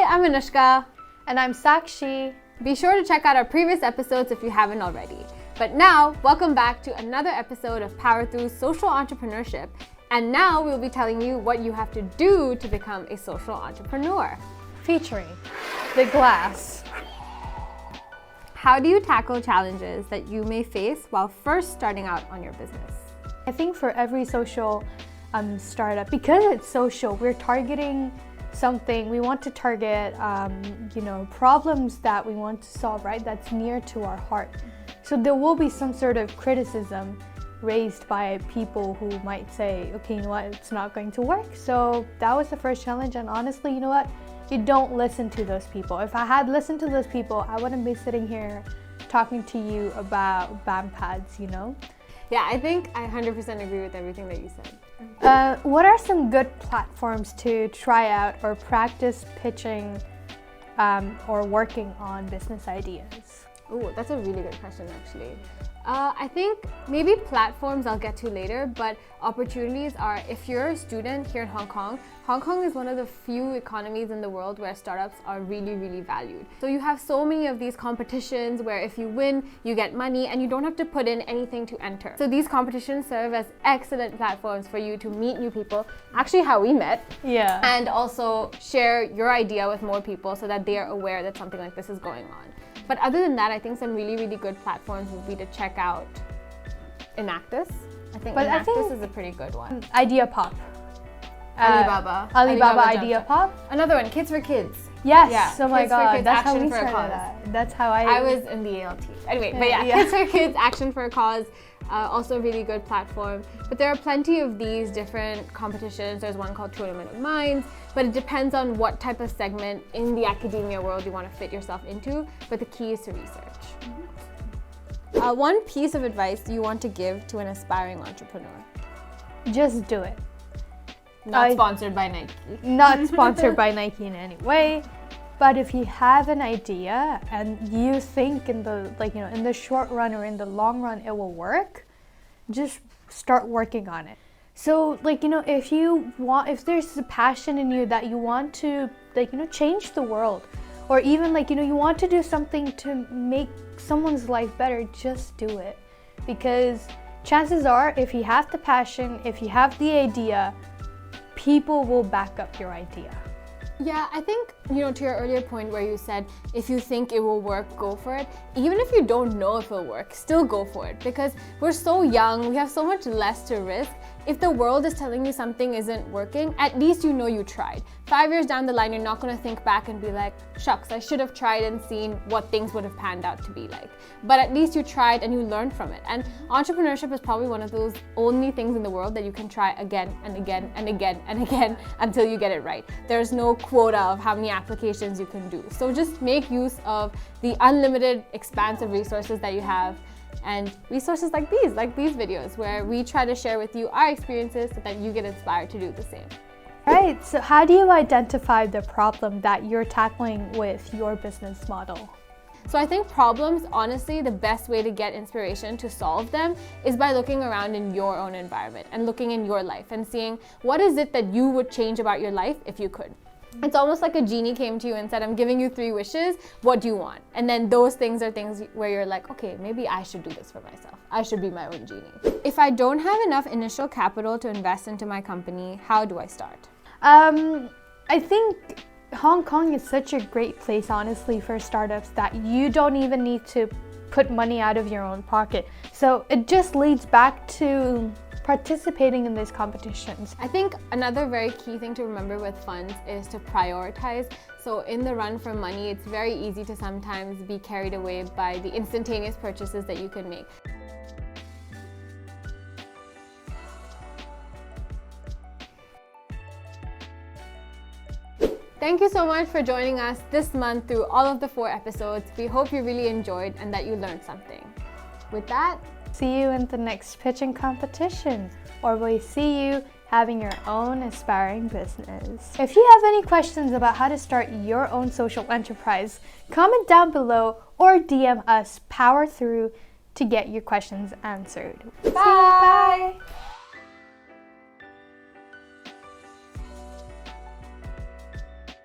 I'm Anushka. And I'm Sakshi. Be sure to check out our previous episodes if you haven't already. But now, welcome back to another episode of Power Through Social Entrepreneurship. And now we'll be telling you what you have to do to become a social entrepreneur. Featuring the glass. How do you tackle challenges that you may face while first starting out on your business? I think for every social startup, because it's social, we're targeting something. We want to target, problems that we want to solve, right? That's near to our heart. So there will be some sort of criticism raised by people who might say, okay, you know what, it's not going to work. So that was the first challenge. And honestly, you know what? You don't listen to those people. If I had listened to those people, I wouldn't be sitting here talking to you about BamPads, you know? Yeah, I think I 100% agree with everything that you said. What are some good platforms to try out or practice pitching or working on business ideas? Oh, that's a really good question, actually. I think maybe platforms I'll get to later, but opportunities are, if you're a student here in Hong Kong is one of the few economies in the world where startups are really, really valued. So you have so many of these competitions where if you win, you get money and you don't have to put in anything to enter. So these competitions serve as excellent platforms for you to meet new people, actually how we met. Yeah. And also share your idea with more people so that they are aware that something like this is going on. But other than that, I think some really, really good platforms would be to check out Enactus. I think Enactus is a pretty good one. Idea Pop. Alibaba Idea Pop. Another one, Kids for Kids. Yes. Yeah. Oh my Kids for God. Kids, that's how Action we for a started Cause. that. That's how I was in the ALT. Anyway, but yeah, Kids for Kids, Action for a Cause. Also a really good platform. But there are plenty of these different competitions. There's one called Tournament of Minds, but it depends on what type of segment in the academia world you want to fit yourself into. But the key is to research. One piece of advice you want to give to an aspiring entrepreneur? Just do it. Not sponsored by Nike. Not sponsored by Nike in any way. But if you have an idea and you think in the short run or in the long run it will work, just start working on it. So if there's a passion in you that you want to change the world, or even you want to do something to make someone's life better, just do it. Because chances are, if you have the passion, if you have the idea, people will back up your idea. Yeah, I think, to your earlier point where you said, if you think it will work, go for it. Even if you don't know if it'll work, still go for it. Because we're so young, we have so much less to risk. If the world is telling you something isn't working, at least you know you tried. 5 years down the line, you're not going to think back and be like, shucks, I should have tried and seen what things would have panned out to be like. But at least you tried and you learned from it. And entrepreneurship is probably one of those only things in the world that you can try again and again and again and again until you get it right. There's no quota of how many applications you can do. So just make use of the unlimited expanse of resources that you have, and resources like these videos where we try to share with you our experiences so that you get inspired to do the same. Right, so how do you identify the problem that you're tackling with your business model? So I think problems, honestly, the best way to get inspiration to solve them is by looking around in your own environment and looking in your life and seeing what is it that you would change about your life if you could. It's almost like a genie came to you and said, I'm giving you 3 wishes, what do you want? And then those things are things where you're like, okay, maybe I should do this for myself. I should be my own genie. If I don't have enough initial capital to invest into my company, how do I start? I think Hong Kong is such a great place, honestly, for startups that you don't even need to put money out of your own pocket. So it just leads back to participating in these competitions. I think another very key thing to remember with funds is to prioritize. So in the run for money, it's very easy to sometimes be carried away by the instantaneous purchases that you can make. Thank you so much for joining us this month through all of the 4 episodes. We hope you really enjoyed and that you learned something. With that, see you in the next pitching competition, or we see you having your own aspiring business. If you have any questions about how to start your own social enterprise, comment down below or DM us Power Through to get your questions answered. Bye!